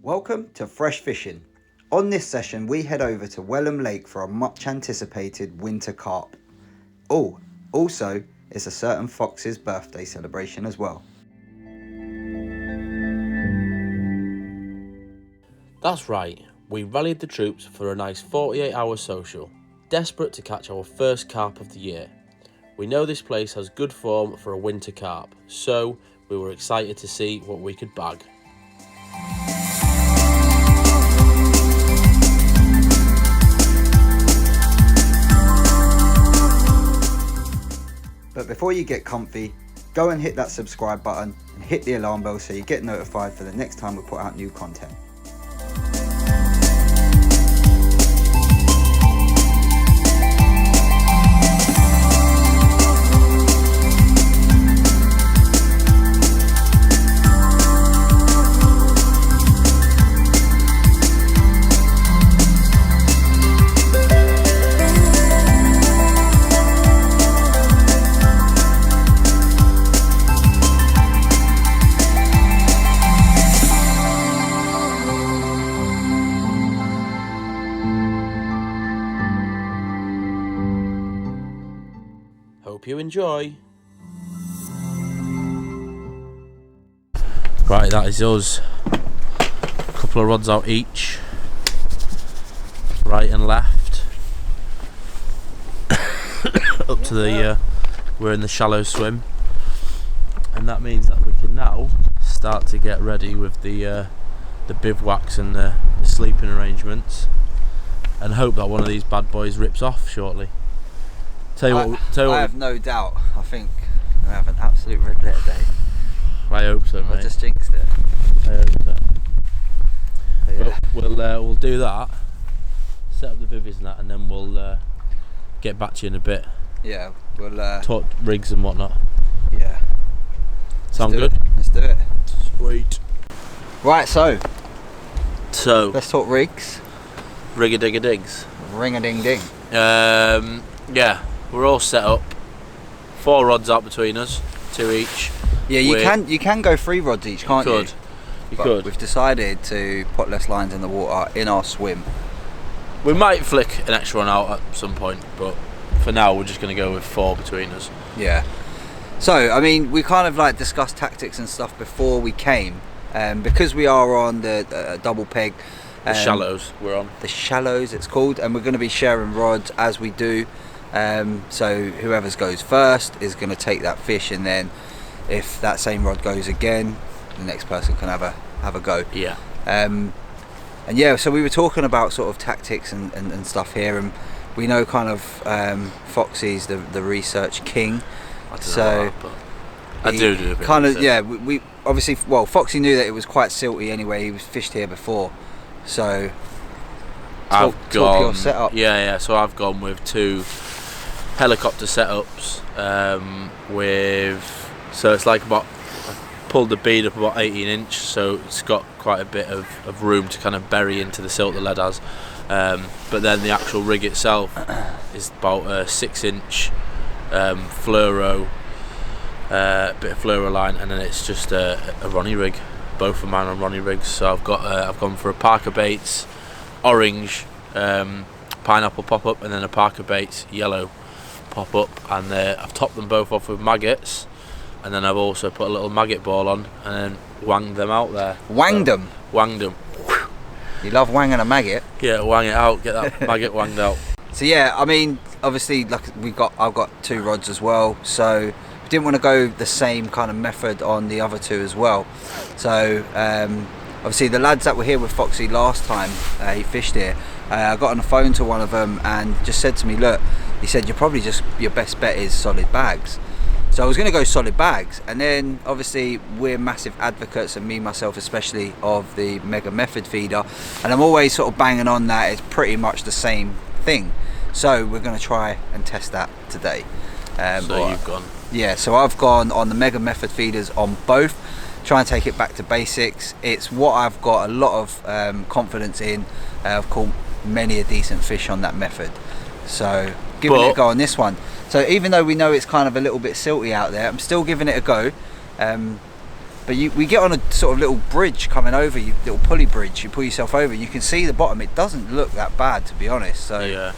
Welcome to Fresh Fishing. On this session we head over to Welham Lake for a much anticipated winter carp. Oh, also it's a certain Fox's birthday celebration as well. That's right, we rallied the troops for a nice 48-hour social, desperate to catch our first carp of the year. We know this place has good form for a winter carp, so we were excited to see what we could bag. But before you get comfy, go and hit that subscribe button and hit the alarm bell so you get notified for the next time we put out new content. Hope you enjoy. Right, that is us. A couple of rods out each, right and left. Up to the we're in the shallow swim, and that means that we can now start to get ready with the bivouacs and the sleeping arrangements, and hope that one of these bad boys rips off shortly. I have no doubt. I think we have an absolute red letter day. I hope so, mate. I just jinxed it. I hope so. Yeah. But we'll do that, set up the bivvies and that, and then we'll get back to you in a bit. Yeah, we'll talk rigs and whatnot. Yeah. Sound good? Let's do it. Sweet. Right, so let's talk rigs. Rig-a-dig-a-digs. Ring-a-ding-ding. Yeah, we're all set up. 4 rods out between us, 2 each. Yeah, you can go 3 rods each, can't you? You could. We've decided to put less lines in the water in our swim. We might flick an extra one out at some point, but for now we're just going to go with 4 between us. Yeah. So, I mean, we kind of like discussed tactics and stuff before we came, because we are on the double peg. The shallows we're on. The shallows it's called, and we're going to be sharing rods as we do. So whoever goes first is going to take that fish, and then if that same rod goes again, the next person can have a go. Yeah. And yeah, so we were talking about sort of tactics and stuff here, and we know kind of Foxy's the research king. I don't know that, but I do a bit kind of. research. Yeah, we obviously, well, Foxy knew that it was quite silty anyway. He was fished here before, so talk your setup. Yeah. So I've gone with 2 helicopter setups. So it's like I pulled the bead up about 18 inch, so it's got quite a bit of room to kind of bury into the silt the lead has. But then the actual rig itself is about a 6 inch fluoro, bit of fluoro line, and then it's just a Ronnie rig. Both of mine are Ronnie rigs. So I've gone for a Parker Baits orange pineapple pop up, and then a Parker Baits yellow pop up, and I've topped them both off with maggots, and then I've also put a little maggot ball on and then wanged them out there. Wanged them? Wanged them. You love wanging a maggot? Yeah, wang it out, get that maggot wanged out. So yeah, I mean, obviously, like I've got 2 rods as well, so we didn't want to go the same kind of method on the other 2 as well. So obviously the lads that were here with Foxy last time he fished here, I got on the phone to one of them and just said to me, look, he said, your best bet is solid bags. So I was going to go solid bags, and then obviously we're massive advocates, and me myself especially, of the Mega Method feeder, and I'm always sort of banging on that it's pretty much the same thing. So we're going to try and test that today. So you've gone? Yeah, so I've gone on the Mega Method feeders on both. Try and take it back to basics. It's what I've got a lot of confidence in. I've caught many a decent fish on that method. So giving it a go on this one. So even though we know it's kind of a little bit silty out there, I'm still giving it a go. But we get on a sort of little bridge coming over, you little pulley bridge. You pull yourself over, you can see the bottom. It doesn't look that bad, to be honest. So yeah.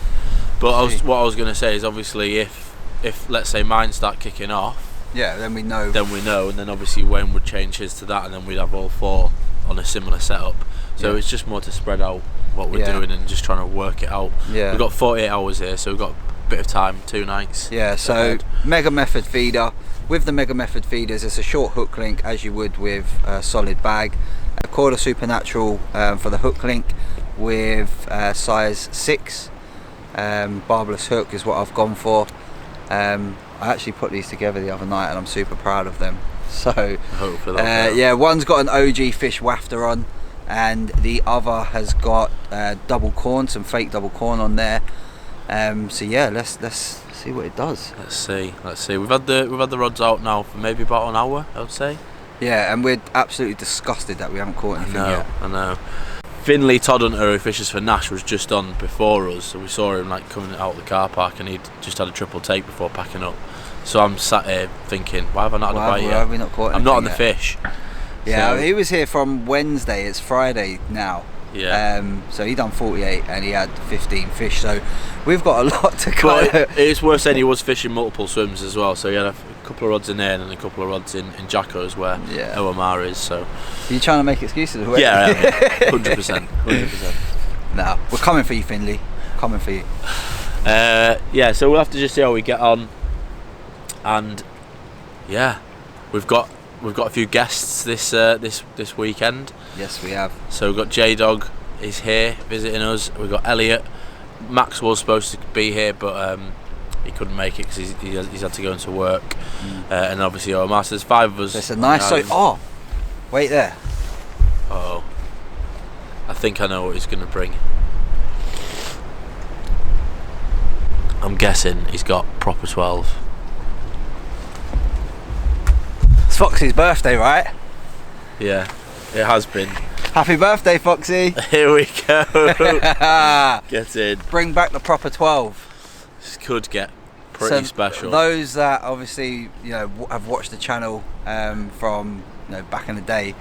But what I was going to say is, obviously, if let's say mine start kicking off, yeah, then we know. And then obviously Wayne would change his to that, and then we'd have all 4 on a similar setup. So it's just more to spread out what we're doing and just trying to work it out. Yeah. We've got 48 hours here, so we've got a bit of time, 2 nights. Yeah, so ahead. Mega Method feeder. With the Mega Method feeders, it's a short hook link as you would with a solid bag. A quarter supernatural for the hook link with size 6. Barbless hook is what I've gone for. I actually put these together the other night and I'm super proud of them. So hopefully yeah, one's got an OG fish wafter on, and the other has got double corn, some fake double corn on there. So yeah, let's see what it does. Let's see. We've had the rods out now for maybe about an hour, I would say. Yeah, and we're absolutely disgusted that we haven't caught anything yet. I know. Finley Todd Hunter, who fishes for Nash, was just on before us, so we saw him like coming out of the car park, and he'd just had a triple take before packing up. So I'm sat here thinking, why have I not had a bite yet? Why have we not caught anything I'm not on the yet? fish. Yeah, so, he was here from Wednesday. It's Friday now. Yeah. So he done 48 and he had 15 fish. So we've got a lot to go. It's worse saying he was fishing multiple swims as well. So he had a couple of rods in there and a couple of rods in Jacko's where OMR is. So are you trying to make excuses? Yeah, 100%. No, we're coming for you, Finley. Coming for you. Yeah, so we'll have to just see how we get on. And yeah, we've got a few guests this weekend. Yes, we have. So we've got J-Dog is here visiting us. We've got Elliott. Max was supposed to be here, but he couldn't make it because he's had to go into work. And obviously OMR. So there's 5 of us. There's a nice. Wait there. Uh-oh. I think I know what he's going to bring. I'm guessing he's got proper 12. It's Foxy's birthday, right? Yeah, it has been. Happy birthday, Foxy! Here we go. Get in. Bring back the proper 12. This could get pretty special. Those that obviously have watched the channel from back in the day.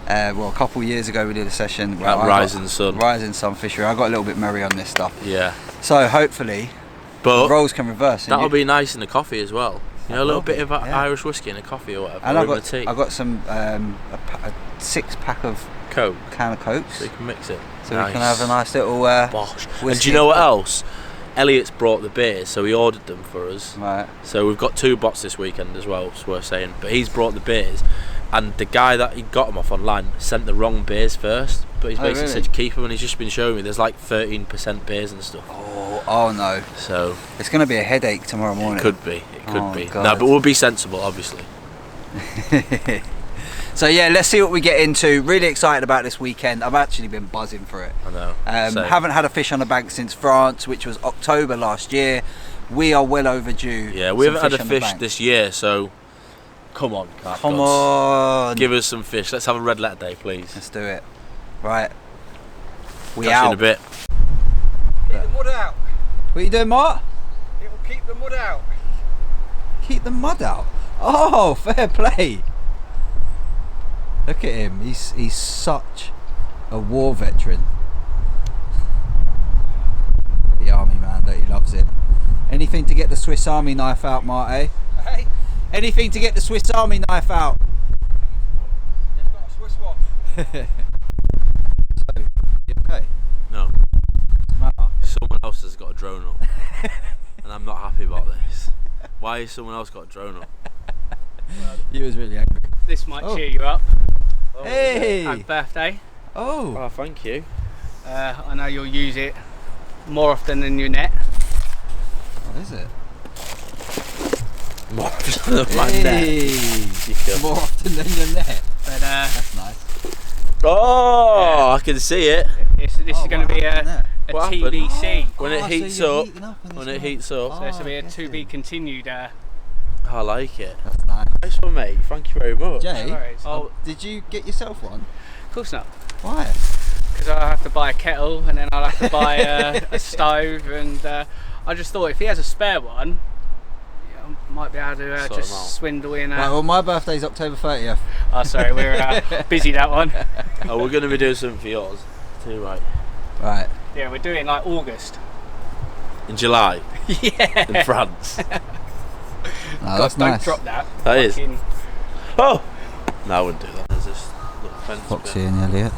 Well, a couple of years ago we did a session where Rising Sun Fishery. I got a little bit merry on this stuff. Yeah. So hopefully, the roles can reverse. That'll be nice in the coffee as well. A little bit of Irish whiskey in a coffee or whatever. And I got some a 6-pack of can of Cokes. So you can mix it. So we can have a nice little bosh. And do you know what else? Elliott's brought the beers, so he ordered them for us. Right. So we've got 2 bots this weekend as well, it's worth saying. But he's brought the beers, and the guy that he got them off online sent the wrong beers first. But he's basically said keep them, and he's just been showing me there's like 13% beers and stuff. Oh no. So it's going to be a headache tomorrow morning. It could be. God. No, but we'll be sensible, obviously. So yeah, let's see what we get into. Really excited about this weekend. I've actually been buzzing for it. I know. Haven't had a fish on the bank since France, which was October last year. We are well overdue. Yeah, we haven't had a fish this year, so come on, Carp. Come on. Give us some fish. Let's have a red letter day, please. Let's do it. Right. We Catch out. You in a bit. Keep the mud out. What are you doing, Mark? It will keep the mud out. Keep the mud out? Oh, fair play. Look at him. He's such a war veteran. The army man, that he loves it. Anything to get the Swiss Army knife out, Mart, eh? Hey? Anything to get the Swiss Army knife out. It's got a Swiss one. So, you okay? No. What's the matter? Someone else has got a drone up. And I'm not happy about this. Why has someone else got a drone up? You was really angry. This might cheer you up. Oh, Hey! Happy birthday. Oh! Thank you. I know you'll use it more often than your net. What is it? More often than my net. You can. More often than your net. But That's nice. Oh, I can see it. this is going to be a What TBC. When it so heats you're up, heating up in this when it one. heats up. So this will be a I to get be it. continued. I like it. That's nice. Nice one, mate. Thank you very much. Jay, No worries. did you get yourself one? Of course not. Why? Because I'll have to buy a kettle and then I'll have to buy a stove, and I just thought if he has a spare one, yeah, I might be able to Sort 'em out. just swindle in. Right, well, my birthday's October 30th. Oh, sorry, we're busy that one. Oh, we're going to be doing something for yours too, right? Right. Yeah, we're doing like August. In July, Yeah. in France. No, God, that's don't nice. drop that. That is. Fucking- Oh! No, I wouldn't do that. There's this little fence. Foxy and Elliott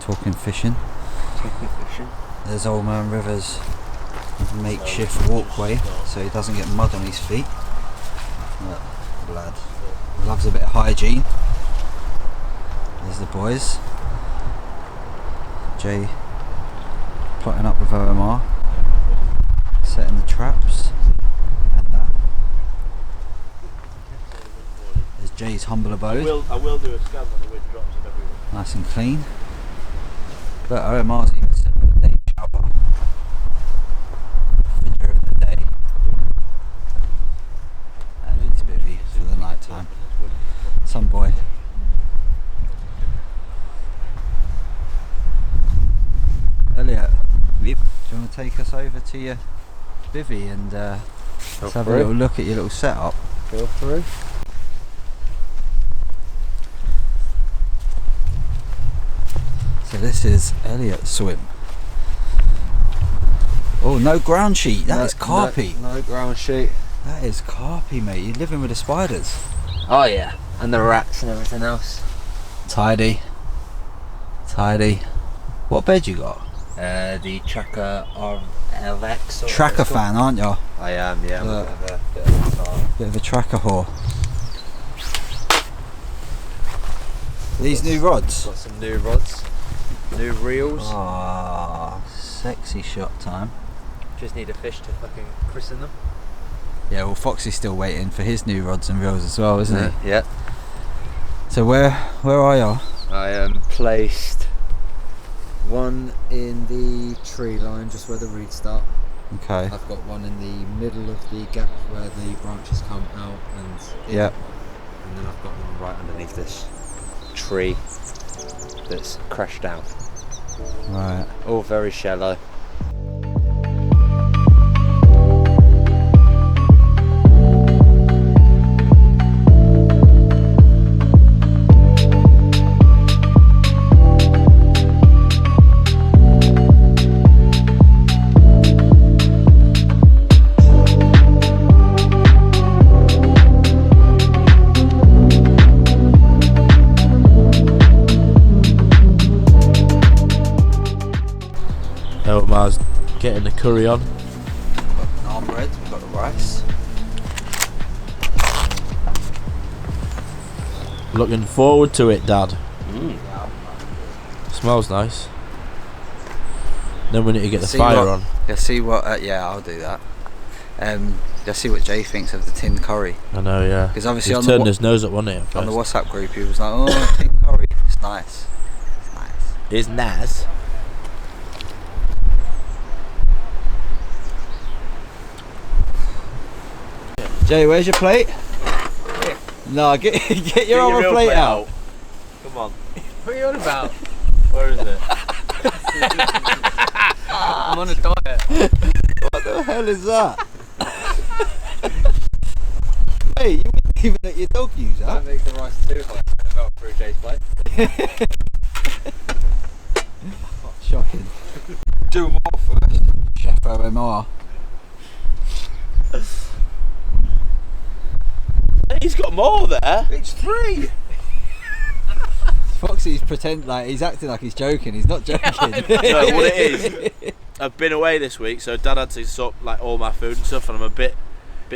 talking fishing. There's Old Man River's makeshift walkway so he doesn't get mud on his feet. Look, lad. Loves a bit of hygiene. There's the boys. Jay plotting up with OMR. Setting the traps. And that. There's Jay's humble abode. I will do a scan when the wind drops and everywhere. Nice and clean. But OMR's even set up a day shower for during the day. And it's bivvy for the night time. Some boy. Elliott, do you want to take us over to your bivvy and let's have a little look at your little setup? Feel free. So this is Elliott swim. Oh, no ground sheet. That is carpy. No ground sheet. That is carpy, mate. You're living with the spiders. Oh yeah, and the rats and everything else. Tidy. Tidy. What bed you got? The Tracker LX. or Tracker what it's called. fan, aren't you? I am, yeah. I'm Look. a bit of a fan. Bit of a tracker whore. These new rods. Got some new rods, new reels. Ah, sexy shot time. Just need a fish to fucking christen them. Yeah, well, Foxy's still waiting for his new rods and reels as well, isn't he? Yeah. So where are you? I am placed one in the tree line, just where the reeds start. Okay. I've got one in the middle of the gap where the branches come out and in. Yep. And then I've got one right underneath this tree that's crashed down. Right. All very shallow. Elmar's getting the curry on. Got naan bread, we've got the rice. Looking forward to it, Dad. Smells nice. Then we need to get the See fire what- on. You'll see what, yeah, I'll do that. You'll see what Jay thinks of the tin curry. I know, yeah. Because obviously He's on the, turned his nose up, wasn't he? on the WhatsApp group he was like, oh, tin curry, it's nice. It's nice. It's nice. Jay, where's your plate? No, get your other plate out. Come on. What are you on about? Where is it? I'm on a diet. What the hell is that? Hey, you wouldn't even let your dog use that. Don't make the rice too hot. It'll melt through Jay's plate. Shocking. Do more first. Chef OMR. He's got more there. It's 3. Foxy's he's acting like he's joking. He's not joking. No, what it is, I've been away this week, so Dad had to sort like all my food and stuff, and I'm a bit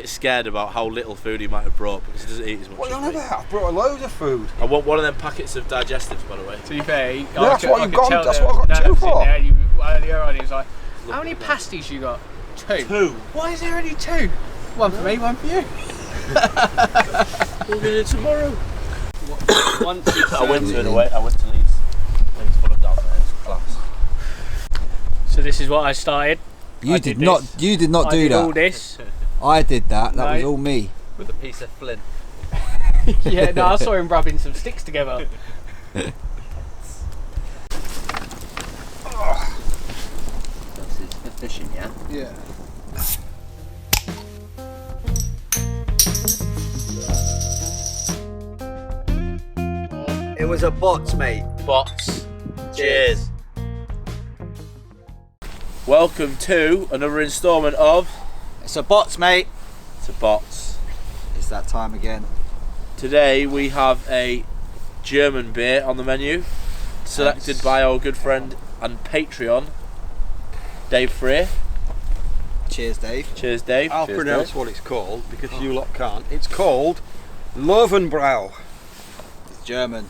scared about how little food he might have brought because he doesn't eat as much What are you as on me. about? I brought a load of food. I want one of them packets of digestives, by the way. To be fair, that's what you've got- that's what I've got two for. Earlier on, he was like, how many pasties you got? 2. 2. Why is there only 2? One for me, one for you. We'll get it tomorrow. Once it's, I went to Leeds. Leeds full of down there. It's class. So this is what I started. You I did did not. this. You did not I do did all that. this. I did that. That No. was all me. With a piece of flint. Yeah, no, I saw him rubbing some sticks together. This is for fishing, yeah? Yeah. It was a bots, mate. Bots. Cheers. Welcome to another instalment of It's a bots, mate. To Bots. It's that time again. Today we have a German beer on the menu, selected Yes. by our good friend and Patreon, Dave Free. Cheers, Dave. Cheers, Dave. I'll Cheers, pronounce Dave. what it's called because you lot can't. It's called Löwenbräu. It's German.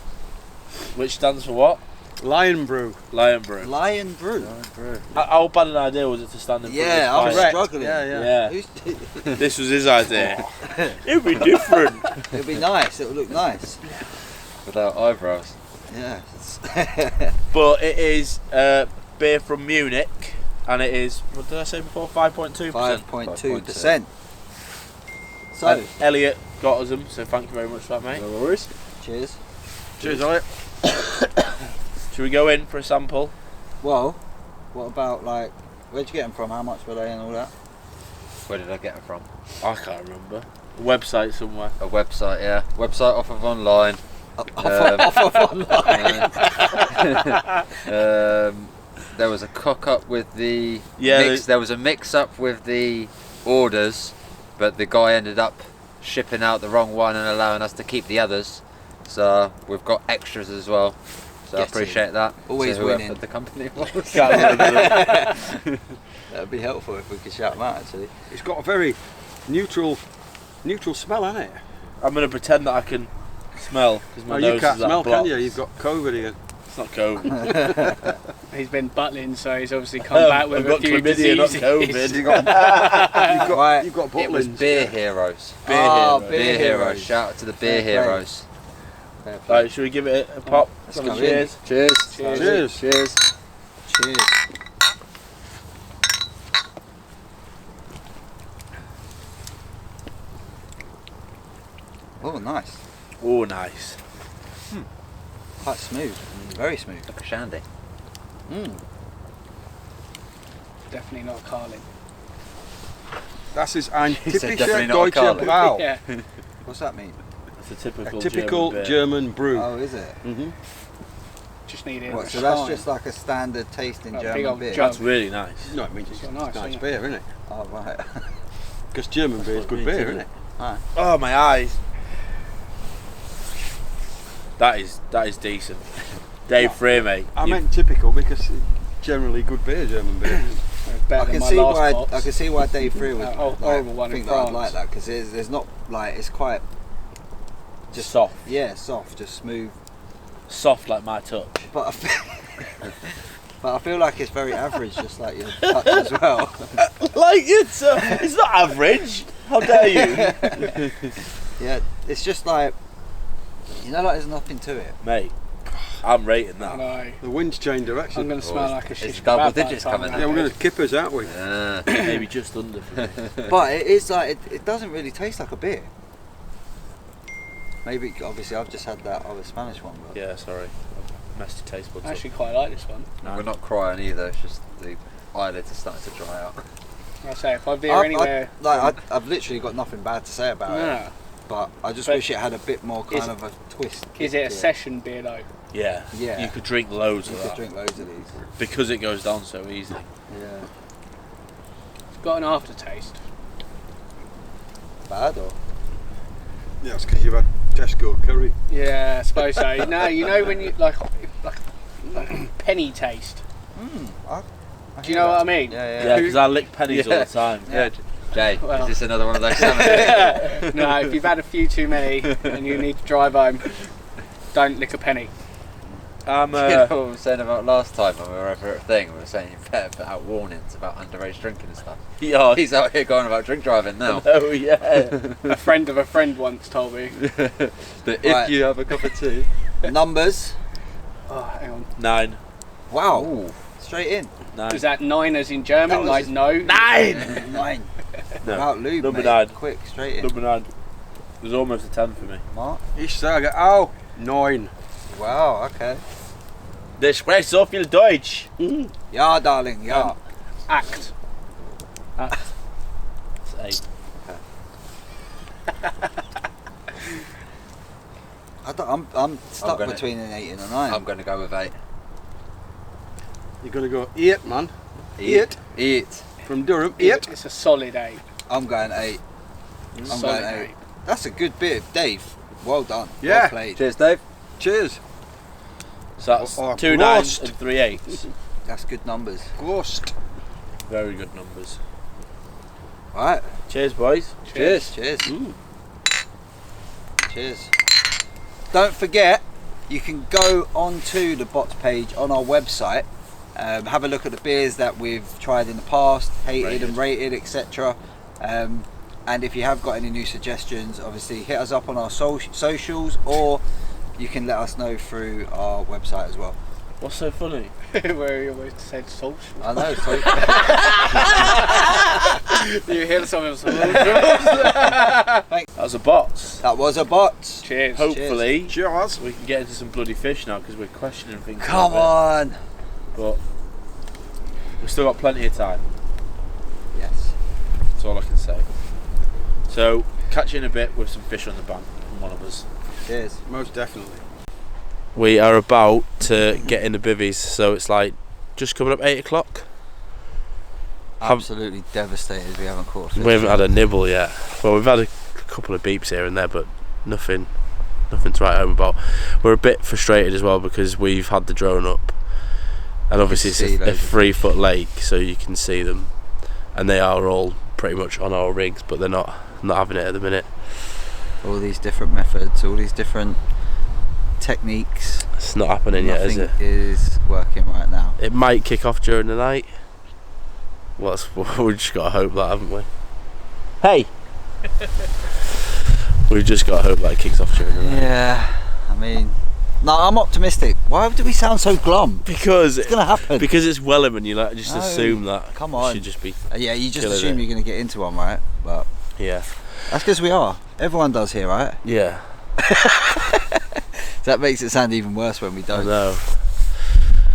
Which stands for what? Lion Brew. Lion Brew. Lion Brew. How bad an idea was it to stand in front Yeah, of I'm this fire? struggling. Yeah. Who's- This was his idea. It'd be different. It'll be nice. It'll look nice. Without eyebrows. Yeah. But it is beer from Munich, and it is, what did I say before? 5.2%. 5.2%. So, And Elliott got us them, so thank you very much for that, mate. No worries. cheers. Cheers, Elliott. Should we go in for a sample? Well, what about like, where'd you get them from? How much were they and all that? Where did I get it from? I can't remember. A website somewhere. A website, yeah. Website off of online. Off of online. There was a cock up with the Yeah, mix. There was a mix up with the orders, but the guy ended up shipping out the wrong one and allowing us to keep the others. So we've got extras as well. So I Get appreciate that. Always to whoever winning. the company was. That would be helpful if we could shout them out actually. It's got a very neutral smell, hasn't it? I'm going to pretend that I can smell, because my Oh, nose you can't is that smell, blocked. can you? You've got COVID here. It's not COVID. He's been buttling, so he's obviously come back with I've a got few chlamydia, not diseases. COVID. Right. You've got It was butlins. beer heroes. Beer Oh, hero. beer heroes. Shout out to the Fair beer play. heroes. Fair play. Right, should we give it a pop? Let's Have a go in. cheers. Cheers. Cheers. Cheers. Cheers. Cheers. Oh, nice. Oh, nice. Quite smooth. Very smooth. Like a shandy. Definitely not a Carlin. Das ist ein He said typischer definitely not a deutscher Carlin. Brau. Yeah. What's that mean? That's a typical, A typical German beer. German brew. Oh, is it? Mm-hmm. Just need it. What, so that's just like a standard tasting A big German old beer? jug. That's really nice. No, it means it's It's nice, nice, isn't it? beer, isn't it? Oh, right. Because German beer is good beer, isn't it? Oh, my eyes. That is decent. Dave Free, mate. I You- meant typical because it's generally good beer, German beer. Better I than can my see last why. box. I can see why Dave Free would That like, horrible one think in that I'd France. like that because there's not like it's quite just soft. yeah soft, just smooth. Soft like my touch. But I feel like it's very average, just like your touch as well. Like it's not average. How dare you? Yeah, it's just like like there's nothing to it. Mate, I'm rating I that. know. The wind's changed I'm direction. going to smell like a shish it's double kebab by the digits time coming I'm out. Yeah, we're going out. to kippers, aren't we? Maybe just under for me. But it is like it doesn't really taste like a beer. Maybe obviously I've just had that other Spanish one, but Yeah, sorry. I've messed your taste buds I up. actually quite like this one. We're not crying either. It's just the eyelids are starting to dry out. I say if I veer anywhere, I've literally got nothing bad to say about it. no. But I just But wish it had a bit more is- kind of a twist. Is it a to session beer though? Yeah. Yeah. You could drink loads You of could that. drink loads of these. Because it goes down so easily. Yeah. It's got an aftertaste. Bad or? Yeah, it's because you've had Tesco curry. Yeah, I suppose so. No, you know when you like penny taste. I Do you know what I mean? Yeah, Yeah, because I lick pennies all the time. Yeah. Jay, Well. is this another one of those sandwiches? No, if you've had a few too many and you need to drive home, don't lick a penny. You know what we were saying about last time when we were over at a thing? We were saying you better put out warnings about underage drinking and stuff. Yeah. He's out here going about drink driving now. Oh yeah. A friend of a friend once told me. That if Right. you have a cup of tea. Numbers. Oh, hang on. 9. Wow. Ooh. Straight in. 9. Is that 9 as in German? That was Like just- no? 9. 9. No. Without lube, Number mate. 9. Quick, straight in. Number 9. It was almost a 10 for me. Mark. Ich sage auch 9. Wow, okay. Der spricht so viel Deutsch. Ja, darling, ja. Act. It's 8. I'm stuck gonna- between an 8 and a 9. I'm going to go with 8. You're going to go 8, man. Eat. Eat. From Durham, 8. It's a solid 8. I'm going 8. I'm Solid going 8. 8. That's a good bit, Dave. Well done. Yeah. Well played. Cheers, Dave. Cheers. So that's Oh, 2 lost. 9s and 3 8s. That's good numbers. Ghost. Very good numbers. Alright. Cheers, boys. Cheers. Cheers. Cheers. Don't forget, you can go onto the bots page on our website. Have a look at the beers that we've tried in the past, hated and rated, etc. And if you have got any new suggestions, obviously hit us up on our socials, or you can let us know through our website as well. What's so funny? Where you always said social. I know. So You hear something else. That was a bot. that was a bot. Cheers. Hopefully, Cheers. we can get into some bloody fish now because we're questioning things. Come a bit. on. But we've still got plenty of time. Yes. That's all I can say. So, catch you in a bit with some fish on the bank from one of us. Cheers. Most definitely. We are about to get in the bivvies, so it's like just coming up 8 o'clock. Absolutely devastated we haven't caught a fish. We haven't had a nibble yet. Well, we've had a couple of beeps here and there, but nothing to write home about. We're a bit frustrated as well because we've had the drone up, and obviously see it's a loads of 3 foot lake, so you can see them, and they are all pretty much on our rigs, but they're not having it at the minute. All these different methods, all these different techniques. It's not happening yet, is Nothing it? is working right now. It might kick off during the night. Well, we've just got to hope that, haven't we? Hey! We've just got to hope that it kicks off during the night. Yeah, I mean, no, I'm optimistic. Why do we sound so glum? Because It's gonna happen. Because it's Welham, and you like just No, assume that. come it on. should just be. Yeah, you just Killing assume it. you're gonna get into one, right? But Yeah. that's because we are. Everyone does here, right? Yeah. That makes it sound even worse when we I don't. know.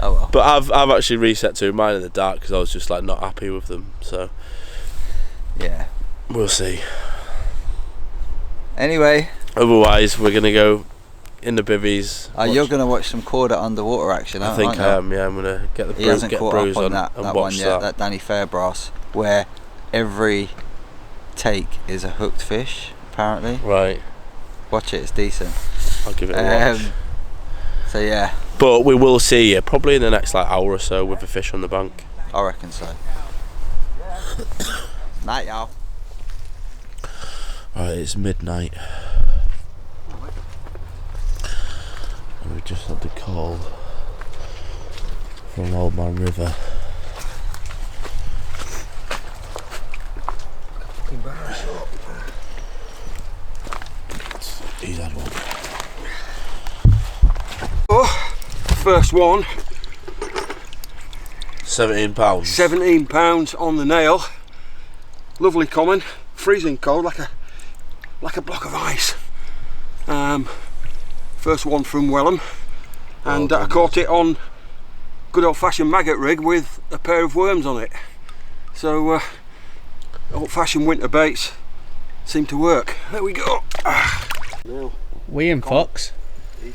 Oh well. But I've actually reset to mine in the dark because I was just like not happy with them. So Yeah. we'll see. Anyway, Otherwise, we're gonna go in the bivvies. you're gonna watch some Corda underwater action, I aren't think you? I am. Yeah, I'm gonna get the He hasn't get caught Bruce up on on that and one watch yet, that. that Danny Fairbrass, where every take is a hooked fish, apparently. Right. Watch it, it's decent. I'll give it a watch. So yeah, But we will see you probably in the next like hour or so with the fish on the bank. I reckon so. Night, y'all. Right, it's midnight. And we just had the call from Old Man River. He's had one. Oh, first one. £17. £17 on the nail. Lovely common, freezing cold, like a block of ice. First one from Welham, and I caught it on good old-fashioned maggot rig with a pair of worms on it. So old-fashioned winter baits seem to work. There we go. Now, We in Fox.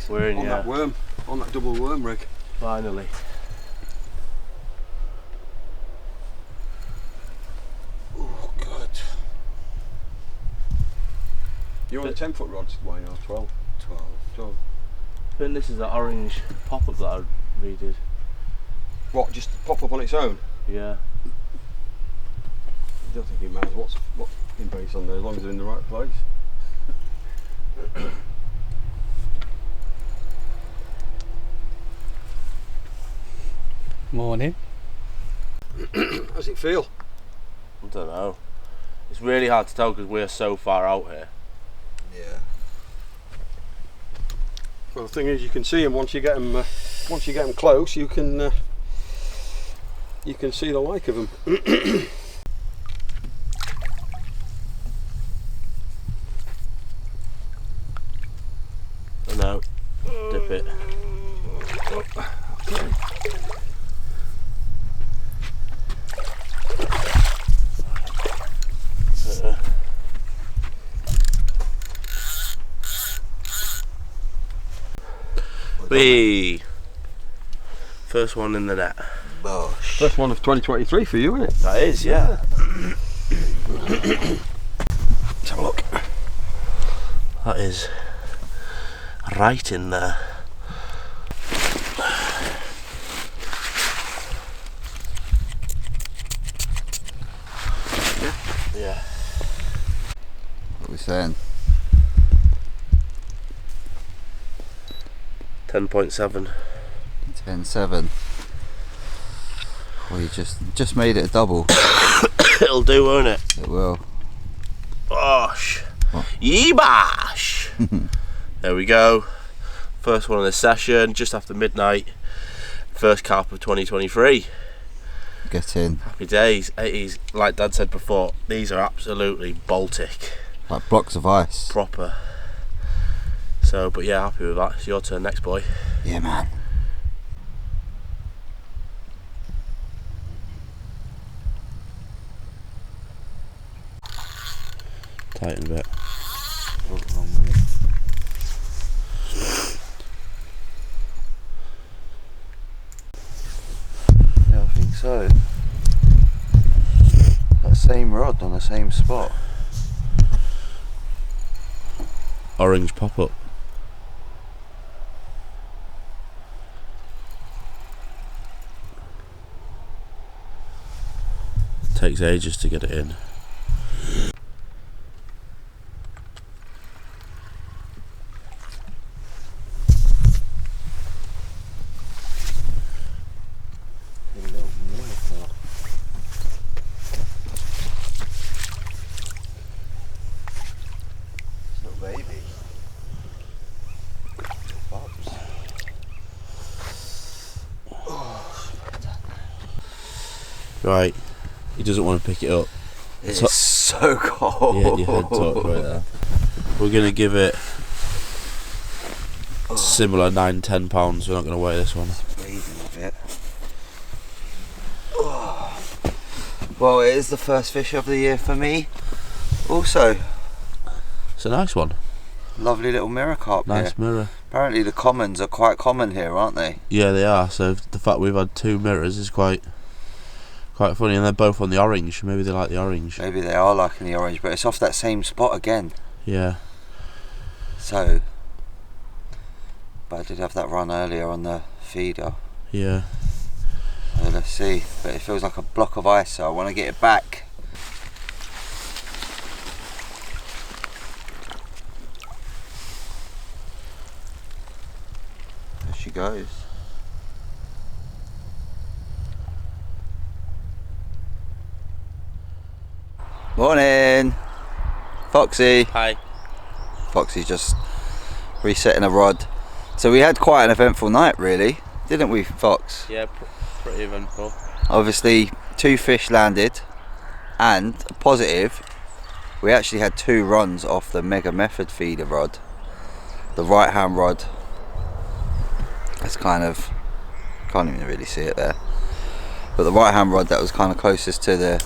We're in, on yeah. that worm, on that double worm rig. Finally. Oh, good. You're on a 10-foot rod, why not? 12. 12. I think this is the orange pop-up that I redid. What, just pop up on its own? Yeah. I don't think it matters what's in base on there, as long as they're in the right place. Morning. How's it feel? I don't know. It's really hard to tell because we're so far out here. Yeah. Well, the thing is, you can see them once you get them. Once you get them close, you can see the like of them. I know. Dip it. Okay. Whee! First one in the net. Bosh. First one of 2023 for you, isn't it? That is, yeah. Let's have a look. That is right in there. Yeah. What are we saying? 10.7. 10-7. Well, you just made it a double. It'll do, won't it? It will. Bosh! What? Yee-bash! There we go. First one of the session, just after midnight. First carp of 2023. Get in. Happy days. It is, like Dad said before, these are absolutely Baltic. Like blocks of ice. Proper. So, but yeah, happy with that. It's your turn next, boy. Yeah, man. Tighten a bit. Yeah, I think so. That same rod on the same spot. Orange pop up. Takes ages to get it in. Right, he doesn't want to pick it up. It's so cold. Yeah, your head torch right there. We're going to give it similar 9-10 pounds. We're not going to weigh this one. Breathing a bit. Well, it is the first fish of the year for me. Also, It's a nice one. lovely little mirror carp Nice here. mirror. Apparently the commons are quite common here, aren't they? Yeah, they are. So the fact we've had two mirrors is quite funny, and they're both on the orange. Maybe they like the orange. Maybe they are liking the orange, but it's off that same spot again. Yeah. So, but I did have that run earlier on the feeder. Yeah. So let's see. But it feels like a block of ice, so I want to get it back. There she goes. Morning, Foxy. Hi. Foxy's just resetting a rod. So we had quite an eventful night, really, didn't we, Fox? Yeah, pretty eventful. Obviously, 2 fish landed, and a positive, we actually had 2 runs off the Mega Method feeder rod, the right hand rod. That's kind of, can't even really see it there, but the right hand rod that was kind of closest to the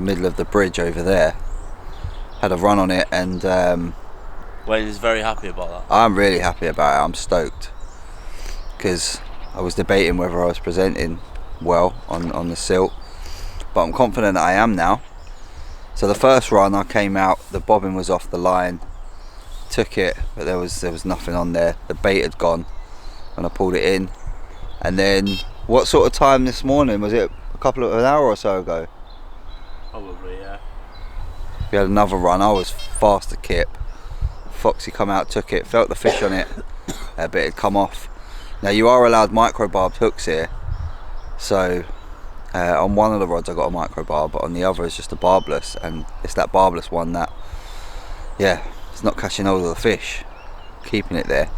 middle of the bridge over there had a run on it, and Wayne is very happy about that. I'm really happy about it. I'm stoked because I was debating whether I was presenting well on the silt, but I'm confident that I am now. So the first run I came out, the bobbin was off the line, took it, but there was nothing on there. The bait had gone when I pulled it in. And then what sort of time this morning was it? An hour or so ago? Probably, yeah. We had another run. I was fast to kip. Foxy come out, took it, felt the fish on it, but it had come off. Now you are allowed micro barbed hooks here, So on one of the rods I got a micro barb, but on the other is just a barbless, and it's that barbless one that, yeah, it's not catching hold of the fish, keeping it there.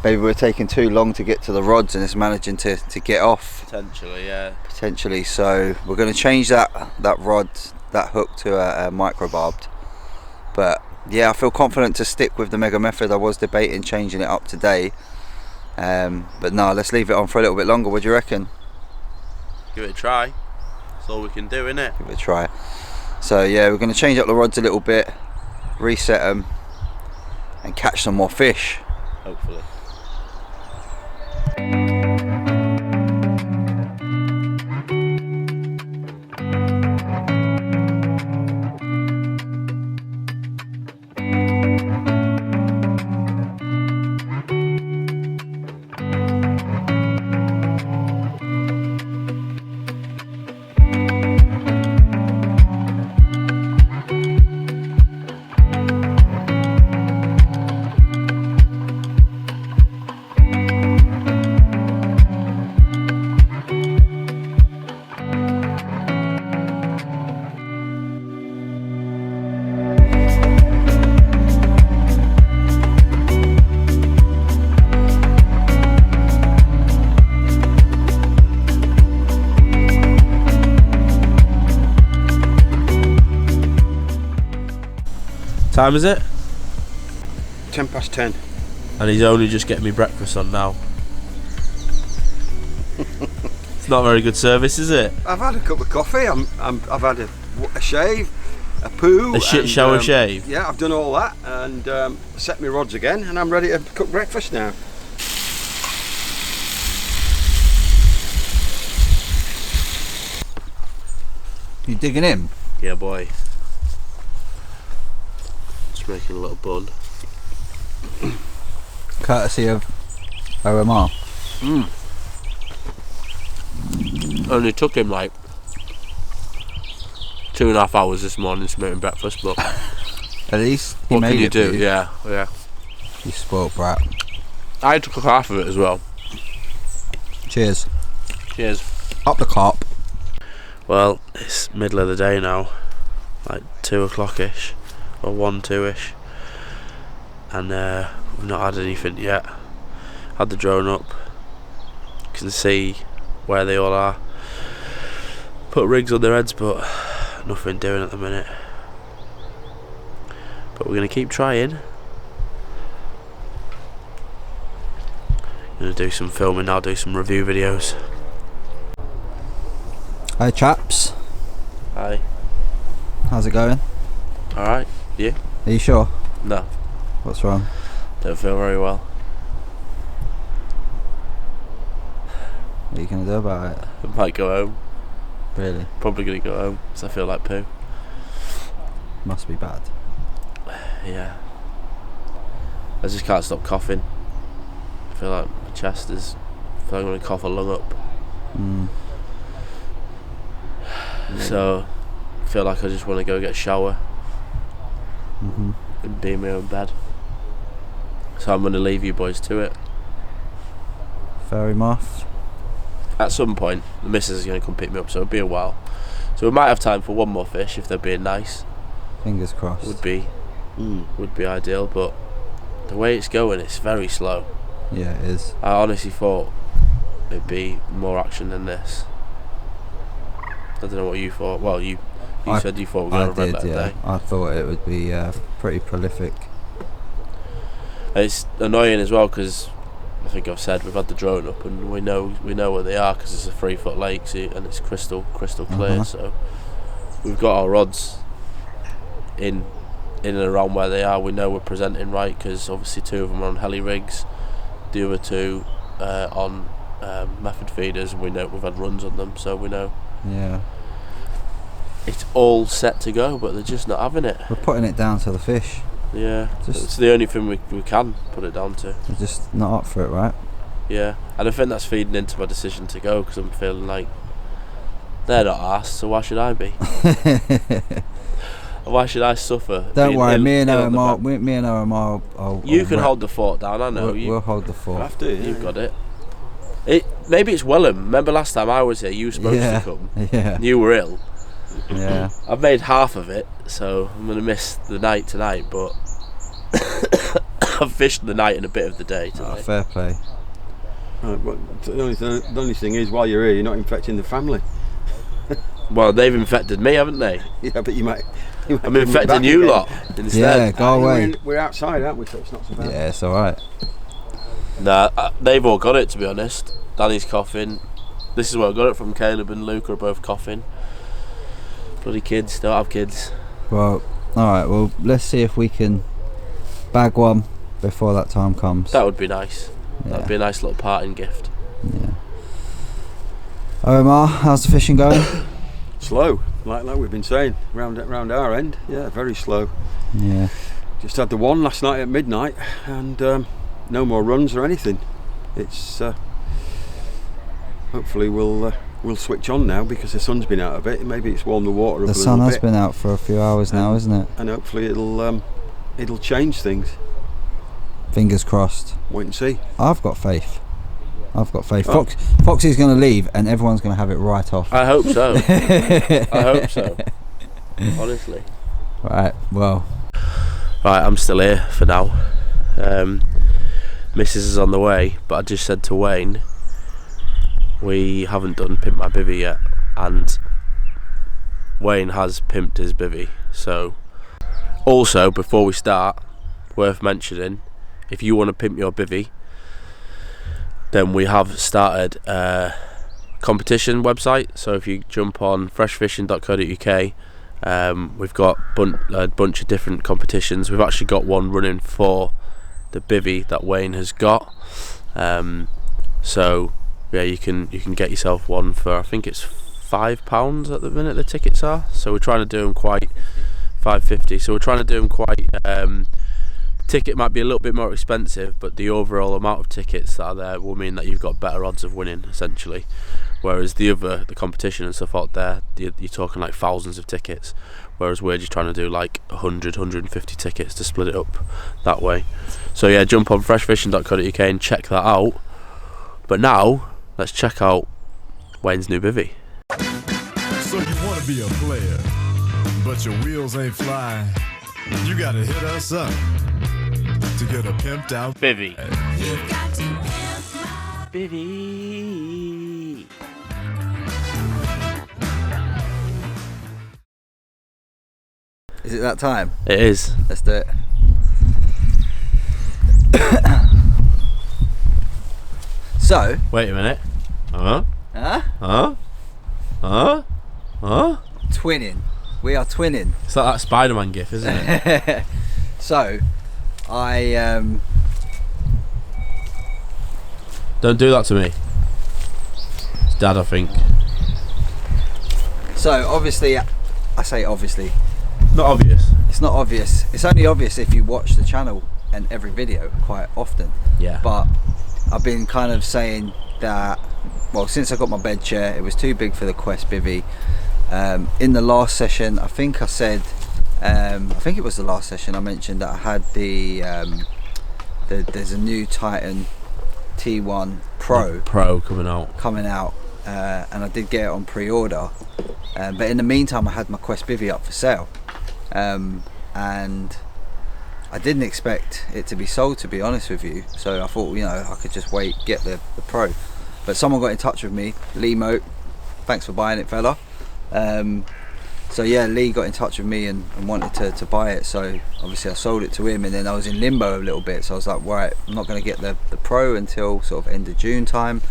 Maybe we're taking too long to get to the rods and it's managing to get off. Potentially, yeah. Potentially, so we're going to change that rod, that hook to a micro barbed. But yeah, I feel confident to stick with the Mega method. I was debating changing it up today, but no, let's leave it on for a little bit longer. What do you reckon? Give it a try. That's all we can do, innit? Give it a try. So yeah, we're going to change up the rods a little bit, reset them, and catch some more fish. Hopefully. Time is it? 10:10. And he's only just getting me breakfast on now. It's not very good service, is it? I've had a cup of coffee. I've had a shave, a poo. A shit shower shave? Yeah, I've done all that and set my rods again, and I'm ready to cook breakfast now. You digging in? Yeah, boy. Just making a little bun. Courtesy of OMR. Only took him like 2.5 hours this morning to make breakfast, but At least he what made can you it do? for you. Yeah. You spoilt brat. I had to cook half of it as well. Cheers. Cheers. Up the carp. Well, it's middle of the day now, like 2 o'clock-ish, or 1, 2-ish, and we've not had anything yet. Had the drone up, can see where they all are. Put rigs on their heads, but nothing doing at the minute. But we're going to keep trying. Going to do some filming now, do some review videos. Hi chaps. Hi. How's it going? Alright, you? Are you sure? No, What's wrong? don't feel very well. What are you going to do about it? I might go home. Really? Probably going to go home because I feel like poo. Must be bad. Yeah. I just can't stop coughing. I feel like my chest is. I feel like I'm going to cough a lung up. So, I feel like I just want to go get a shower and be in my own bed. So I'm going to leave you boys to it. Fair enough. At some point, the missus is going to come pick me up, so it'll be a while. So we might have time for one more fish if they're being nice. Fingers crossed. Would be ideal, but the way it's going, it's very slow. Yeah, it is. I honestly thought it'd be more action than this. I don't know what you thought. Well, you said you thought we were going to have a better day. I thought it would be pretty prolific. It's annoying as well because I think I've said we've had the drone up and we know where they are because it's a 3-foot lake, and it's crystal clear. So we've got our rods in and around where they are. We know we're presenting right because obviously 2 of them are on heli rigs, the other 2 on method feeders, and we know we've had runs on them, so we know. Yeah. It's all set to go, but they're just not having it. We're putting it down to the fish. Yeah, it's the only thing we can put it down to. They're just not up for it, right? Yeah, and I think that's feeding into my decision to go because I'm feeling like they're not arsed, so why should I be? Why should I suffer? Don't worry, me and Omar. You can hold the fort down. I know We'll hold the fort. Have to, yeah. You've got it. maybe it's Welham. Remember last time I was here, you were supposed to come. Yeah. You were ill. Yeah. I've made half of it, so I'm gonna miss the night tonight. But I've fished the night and a bit of the day Oh, tonight. fair play. Right, but the only thing is, while you're here, you're not infecting the family. Well, they've infected me, haven't they? Yeah, but you might I'm infecting you lot instead. Yeah, go away. We're outside, aren't we? So it's not so bad. Yeah, it's alright. Nah, they've all got it, to be honest. Danny's coughing. This is where I got it from. Caleb and Luke are both coughing. Bloody kids, don't have kids. Well, alright, well, let's see if we can bag one before that time comes. That would be nice. Yeah. That'd be a nice little parting gift. Yeah. Omar, how's the fishing going? Slow, like we've been saying, round our end. Yeah, very slow. Yeah. Just had the one last night at midnight, and no more runs or anything. It's hopefully we'll switch on now because the sun's been out a bit. Maybe it's warmed the water up The a little sun has bit, been out for a few hours now, isn't it? and hopefully it'll change things. Fingers crossed. Wait and see. I've got faith. Oh. Foxy's going to leave and everyone's going to have it right off. I hope so. I hope so. Honestly. Right, well. Right, I'm still here for now. Mrs. is on the way, but I just said to Wayne, we haven't done Pimp My Bivvy yet, and Wayne has pimped his bivvy. So, also, before we start, worth mentioning, if you want to pimp your bivvy, then we have started a competition website. So if you jump on freshfishing.co.uk, we've got a bunch of different competitions. We've actually got one running for the bivvy that Wayne has got. So yeah, you can get yourself one for, I think it's £5 at the minute the tickets are. So we're trying to do them quite £5.50. So we're trying to do them quite. Ticket might be a little bit more expensive, but the overall amount of tickets that are there will mean that you've got better odds of winning, essentially. Whereas the competition and stuff out there, you're talking like thousands of tickets, whereas we're just trying to do like 100, 150 tickets to split it up that way. So yeah, jump on freshfishing.co.uk and check that out. But now, let's check out Wayne's new bivvy. So you want to be a player, but your wheels ain't flying. You gotta hit us up to get a pimped out Bivvy. You've got to Bivvy. Is it that time? It is. Let's do it. So. Wait a minute. Huh? Huh? Huh? Huh? Huh? Twinning. We are twinning. It's like that Spider-Man gif, isn't it? So, I Don't do that to me. It's Dad, I think. So obviously, I say obviously, Not obvious. it's not obvious. It's only obvious if you watch the channel and every video quite often. Yeah. But I've been kind of saying that, well, since I got my bed chair, it was too big for the Quest bivvy. In the last session, I think it was the last session I mentioned that I had there's a new Titan T1 Pro coming out. And I did get it on pre-order, but in the meantime I had my Quest bivvy up for sale, and I didn't expect it to be sold, to be honest with you, so I thought, you know, I could just wait, get the Pro. But someone got in touch with me, Lee Moat, thanks for buying it, fella. So yeah, Lee got in touch with me and wanted to buy it, so obviously I sold it to him, and then I was in limbo a little bit, so I was like, right, I'm not going to get the Pro until sort of end of June time,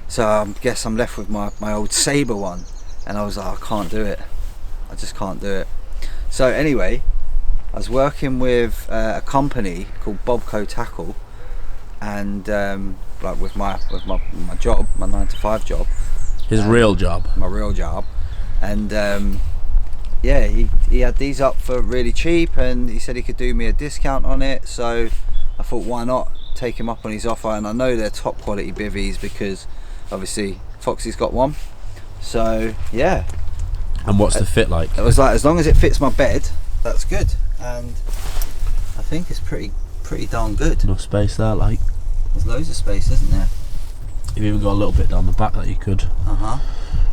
so I guess I'm left with my old Sabre one, and I was like, I can't do it, I just can't do it. So anyway, I was working with a company called Bobco Tackle, and like with my job, my 9-to-5 job, His real job. my real job, and yeah, he had these up for really cheap, and he said he could do me a discount on it, so I thought, why not take him up on his offer, and I know they're top quality bivvies because obviously Foxy's got one, so yeah. And what's the fit like? It was like, as long as it fits my bed, that's good, and I think it's pretty darn good. No space there, like. There's loads of space, isn't there? You've even got a little bit down the back that you could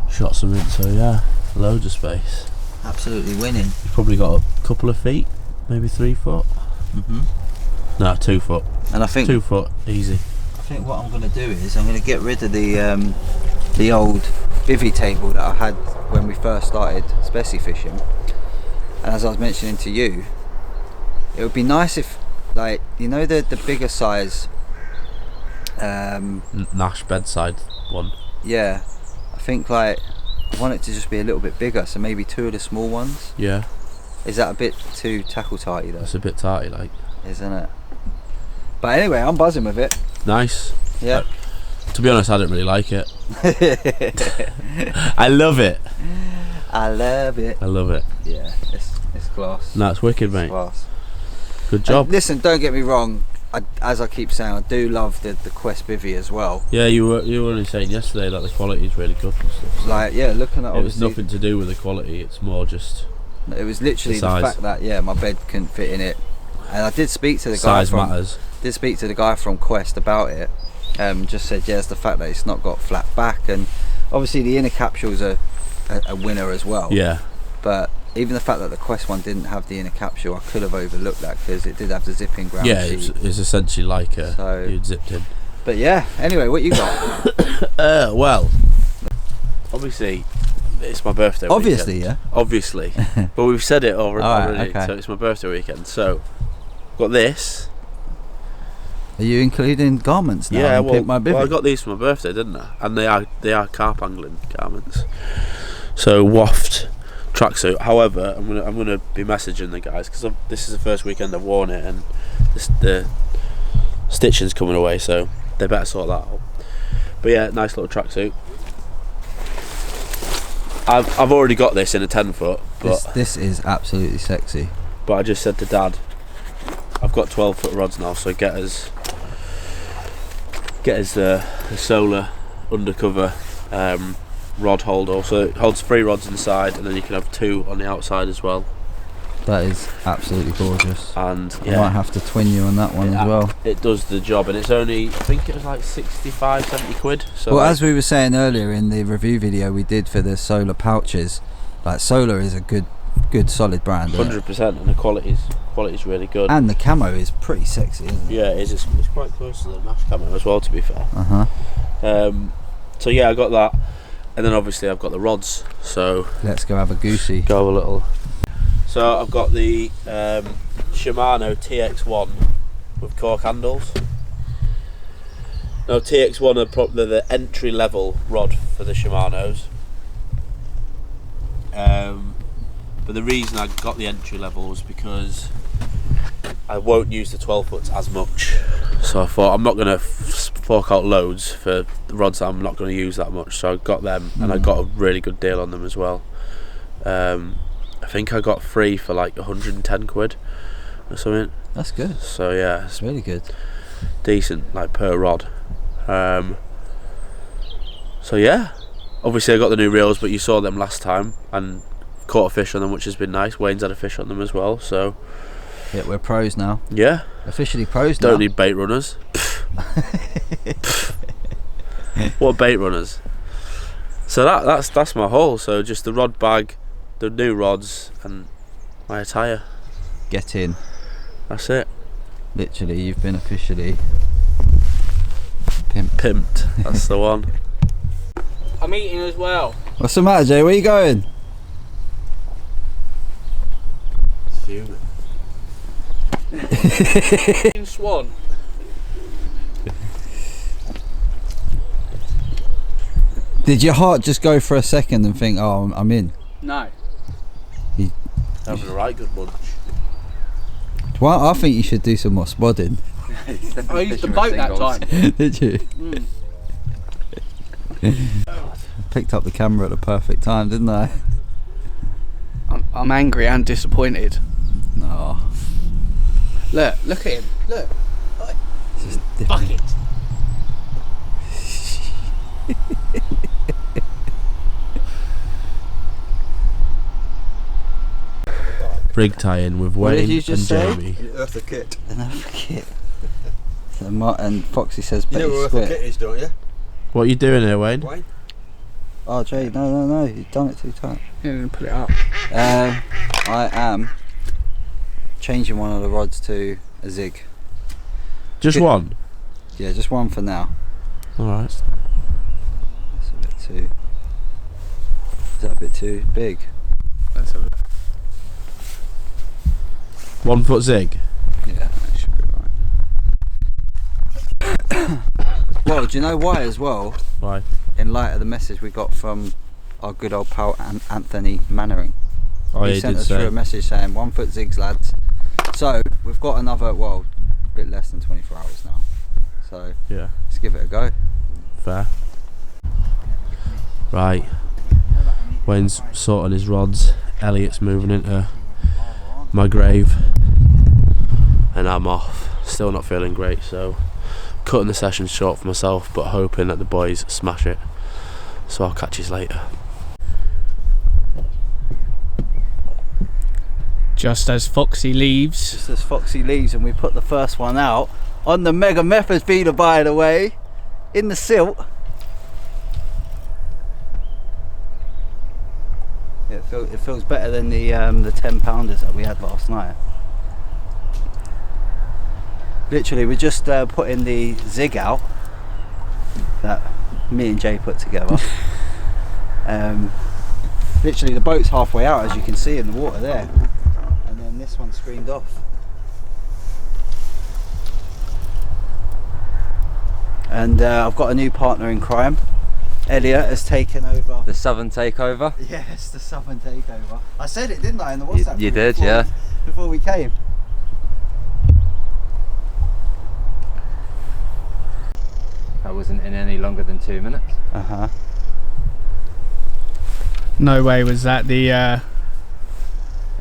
shot some in. So yeah, loads of space. Absolutely winning. You've probably got a couple of feet, maybe 3 foot. No, 2 foot. And I think 2 foot, easy. I think what I'm going to do is I'm going to get rid of the old bivvy table that I had when we first started specie fishing. And as I was mentioning to you, it would be nice if, like, you know, the bigger size Nash bedside one. Yeah, I think like I want it to just be a little bit bigger, so maybe 2 of the small ones. Yeah. Is that a bit too tackle tighty though? It's a bit tighty, like. Isn't it? But anyway, I'm buzzing with it. Nice. Yeah. To be honest, I don't really like it. I love it. I love it. I love it. Yeah, it's class. No, it's wicked, mate. Class. Good job. And listen, don't get me wrong. As I keep saying, I do love the Quest bivvy as well. Yeah, you were only saying yesterday that the quality is really good and stuff. So Like, yeah, looking at it was nothing to do with the quality. It's more just. It was literally the size. fact that my bed couldn't fit in it, and I did speak to the size guy from matters. Did speak to the guy from Quest about it. Just said it's the fact that it's not got flat back, and obviously the inner capsule's a winner as well. Yeah. But even the fact that the Quest one didn't have the inner capsule, I could have overlooked that because it did have the zipping ground Yeah, sheet. it's essentially like you'd zipped in. But yeah, anyway, what you got? Well, obviously, it's my birthday Obviously, weekend. yeah. Obviously. But we've said it already, Alright, okay. so it's my birthday weekend. So, got this. Are you including garments now? Yeah, in well, Pimp My Bivvy? I got these for my birthday, didn't I? And they are carp angling garments. So waft tracksuit. However, I'm gonna be messaging the guys because this is the first weekend I've worn it, and the stitching's coming away, so they better sort that out. But yeah, nice little tracksuit. I've already got this in a 10 foot, but this is absolutely sexy. But I just said to Dad, I've got 12 foot rods now, so get us the solar undercover rod holder. So it holds 3 rods inside, and then you can have 2 on the outside as well. That is absolutely gorgeous. And I might have to twin you on that one as well. It does the job, and it's only, I think it was like 65, 70 quid. So well, as we were saying earlier in the review video we did for the solar pouches, like Solar is a good solid brand. 100%, and the quality's really good. And the camo is pretty sexy, isn't it? Yeah, it is. It's quite close to the Nash camo as well, to be fair. So yeah, I got that, and then obviously I've got the rods. So let's go have a goosey. Go a little. So I've got the Shimano TX1 with cork handles. Now TX1 are probably the entry level rod for the Shimanos. But the reason I got the entry level was because I won't use the 12 foots as much. So I thought I'm not going to fork out loads for the rods that I'm not going to use that much. So I got them, and I got a really good deal on them as well. I think I got 3 for like 110 quid or something. That's good. So yeah, it's really good. Decent, like per rod. So yeah, obviously I got the new reels, but you saw them last time and caught a fish on them, which has been nice. Wayne's had a fish on them as well, so yeah, we're pros now. Yeah, officially pros now. Don't need bait runners. What bait runners? So that's my haul. So just the rod bag, the new rods, and my attire. Get in. That's it. Literally, you've been officially pimped. That's the one. I'm eating as well. What's the matter, Jay? Where you going? Fuming. Swan. Did your heart just go for a second and think, oh, I'm in? No. Having a right good lunch. Well, I think you should do some more spodding. I used the boat that time. Did you? Picked up the camera at the perfect time, didn't I? I'm angry and disappointed. No. Look at him. Look. Just bucket. Rig tie-in with Wayne and Jamie. Earth the kit. An earth kit. And Foxy says, you know where Earth the kit is, don't you? What are you doing here, Wayne? Wayne? Oh, Jay, no, you've done it too tight. Yeah, and put it up. I am changing one of the rods to a zig. Just one? Yeah, just one for now. Alright. That's a bit too... Is that a bit too big? Let's have a look. 1 foot zig? Yeah, that should be right. Well, do you know why as well? Why? In light of the message we got from our good old pal Anthony Mannering. Oh, He yeah, sent did us say. through a message saying 1 foot zigs, lads. So we've got another, well, a bit less than 24 hours now. So Yeah, let's give it a go. fair. Right. Wayne's sorting his rods. Elliott's moving into my grave. And I'm off. Still not feeling great, so cutting the session short for myself, but hoping that the boys smash it. So I'll catch you later. Just as Foxy leaves. Just as Foxy leaves and we put the first one out on the Mega Method feeder, by the way, in the silt. Yeah, it feels better than the 10 pounders that we had last night. Literally, we just putting the zig out that me and Jay put together. Literally, the boat's halfway out, as you can see in the water there, and then this one screamed off. And I've got a new partner in crime. Elliott has taken over. The southern takeover. Yes, the southern takeover. I said it, didn't I, in the WhatsApp? You group did, before yeah. Before we came. That wasn't in any longer than 2 minutes. No way was that the It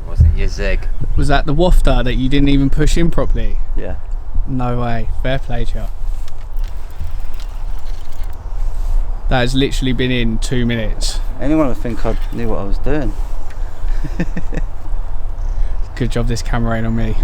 wasn't your zig. wafter that you didn't even push in properly? Yeah. No way. Fair play, chap. That has literally been in 2 minutes. Anyone would think I knew what I was doing. Good job this camera ain't on me.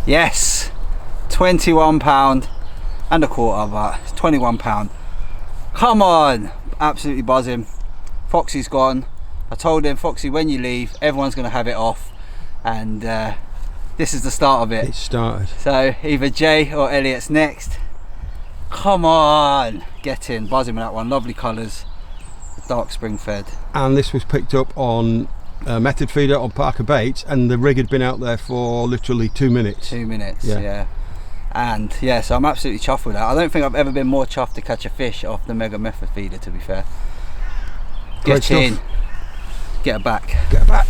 Yes, £21 and a quarter, but it's £21. Come on, absolutely buzzing. Foxy's gone. I told him, Foxy, when you leave, everyone's going to have it off, and this is the start of it. It started. So either Jay or Elliott's next. Come on, get in, buzzing with that one. Lovely colours, dark spring fed. And this was picked up on a method feeder on Parker Baits, and the rig had been out there for literally 2 minutes. 2 minutes, Yeah. yeah. And yeah, so I'm absolutely chuffed with that. I don't think I've ever been more chuffed to catch a fish off the Mega Method feeder, to be fair. Great Get in, stuff. get her back. Get her back.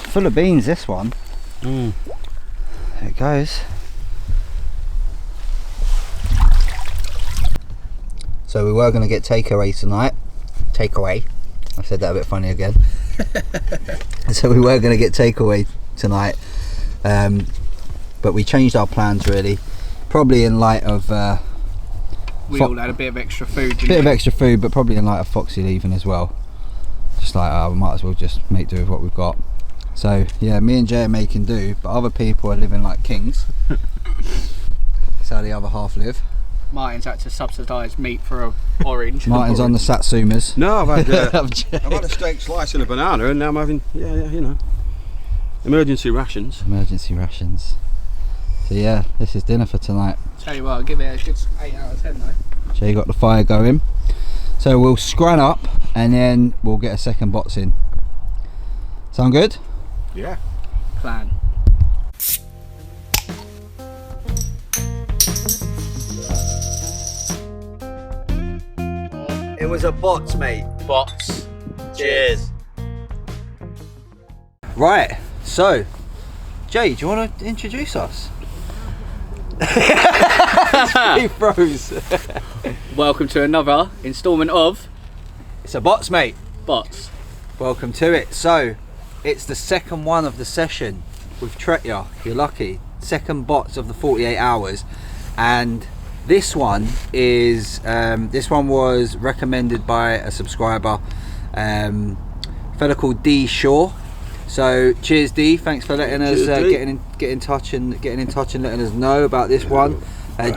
Full of beans, this one. Mm. There it goes. So we were going to get takeaway tonight. Takeaway. I said that a bit funny again. So we were going to get takeaway tonight, but we changed our plans really, probably in light of We all had a bit of extra food. Didn't bit of we? extra food, but probably in light of Foxy leaving as well. Just like we might as well just make do with what we've got. So yeah, me and Jay are making do, but other people are living like kings. That's how the other half live. Martin's had to subsidise meat for a orange. Martin's on the Satsumas. No, I've had I've a steak slice and a banana, and now I'm having emergency rations. Emergency rations. So yeah, this is dinner for tonight. Tell you what, I'll give it a good 8 out of 10 though. Jay got the fire going. So we'll scran up and then we'll get a second box in. Sound good? Yeah. Plan. It was a bots, mate. Bots. Cheers. Right, so Jay, do you want to introduce us? He froze. Welcome to another instalment of It's a bots, mate. Bots. Welcome to it. So it's the second one of the session with Tretya. You're lucky. Second bots of the 48 hours, and This one is this one was recommended by a subscriber, fella called D Shaw. So cheers D, thanks for letting us get in touch and letting us know about this one.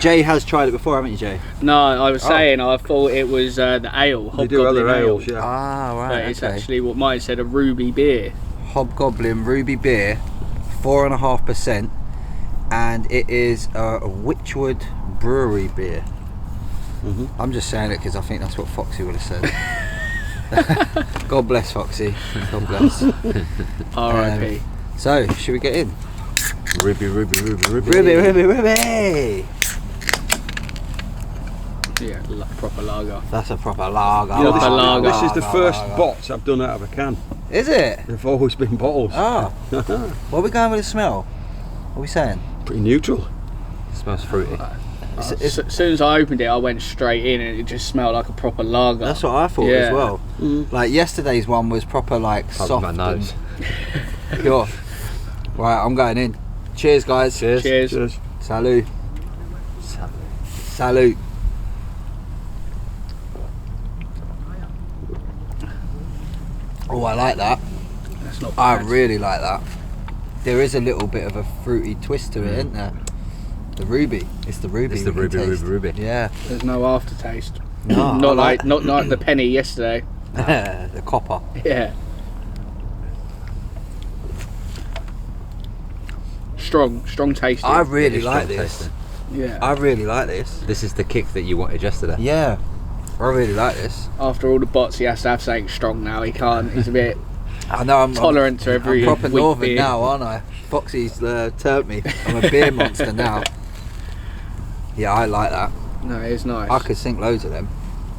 Jay has tried it before, haven't you, Jay? No, I was saying I thought it was the ale, They do Hobgoblin other ale. ales, yeah. Ah, right. But it's okay. actually what mine said, a ruby beer. Hobgoblin Ruby Beer, 4.5%, and it is a Liqywd brewery beer. I'm just saying it because I think that's what Foxy would have said. God bless Foxy. God bless. R.I.P. So, should we get in? Ruby. Ruby. Yeah, proper lager. That's a proper lager. You know, Proper lager. this is the first bots I've done out of a can. Is it? They've always been bottles. Oh. What are we going with the smell? What are we saying? Pretty neutral. Smells fruity. As soon as I opened it, I went straight in and it just smelled like a proper lager. That's what I thought Yeah. as well. Like yesterday's one was proper like Comes soft. my nose. And pure. Right, I'm going in. Cheers, guys. Cheers. Cheers. Salut. Salut. Oh, I like that. That's not I bad. really like that. There is a little bit of a fruity twist to it, isn't there? The ruby. It's the ruby. It's the we can taste. ruby. Yeah. There's no aftertaste. No, I not like- like the penny yesterday. The copper. Yeah. Strong tasting. I really It's like strong this. tasting. Yeah. I really like this. This is the kick that you wanted yesterday. Yeah. I really like this. After all the bots, he has to have something strong now. He can't. He's a bit I know I'm tolerant to every I'm proper weak northern beer. now, aren't I? Foxy's turned me. I'm a beer monster now. Yeah, I like that. No, it's nice. I could sink loads of them.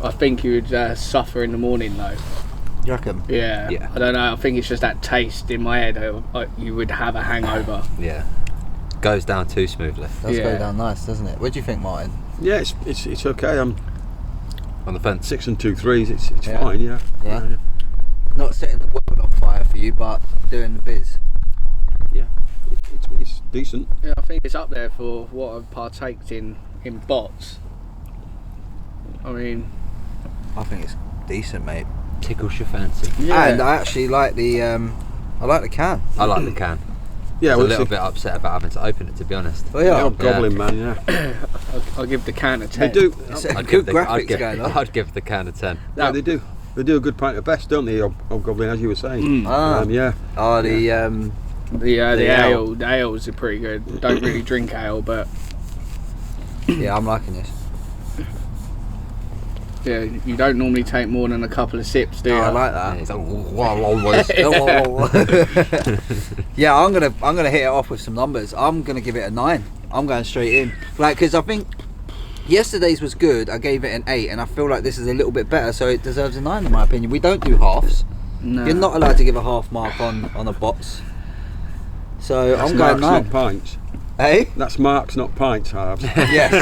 I think you would suffer in the morning though. You reckon? Yeah. Yeah. I don't know. I think it's just that taste in my head. You would have a hangover. Yeah. Goes down too smoothly. Does Yeah. go down nice, doesn't it? What do you think, Martin? Yeah, it's okay. I'm On the fence. 6 and 2/3. It's Yeah. fine. Yeah. Yeah. Not setting the world on fire for you, but doing the biz. It's decent. Yeah, I think it's up there for what I've partaked in bots. I mean, I think it's decent, mate. Tickles your fancy. yeah. And I actually like the I like the can. I like the can. Yeah, I was well, a little bit upset about having to open it, to be honest. Oh yeah, Goblin man. Yeah. I'll give the can a 10. They do. it's a I'd good give the, graphics going on. I'd give the can a 10. Yeah, they do. They do a good pint of best, don't they? Goblin, as you were saying. Ah. Yeah. Oh, the The ale. ale. The ales are pretty good. Don't really drink ale, but yeah, I'm liking this. yeah, you don't normally take more than a couple of sips, do you? Oh, I like Yeah, that. it's like, Yeah, I'm gonna hit it off with some numbers. I'm gonna give it a 9. I'm going straight in, like, because I think yesterday's was good. I gave it an 8, and I feel like this is a little bit better, so it deserves a 9 in my opinion. We don't do halves. No. You're not allowed to give a half mark on a box. So That's I'm going marks, 9. not pints. Hey? That's marks, not pints, halves. Yes.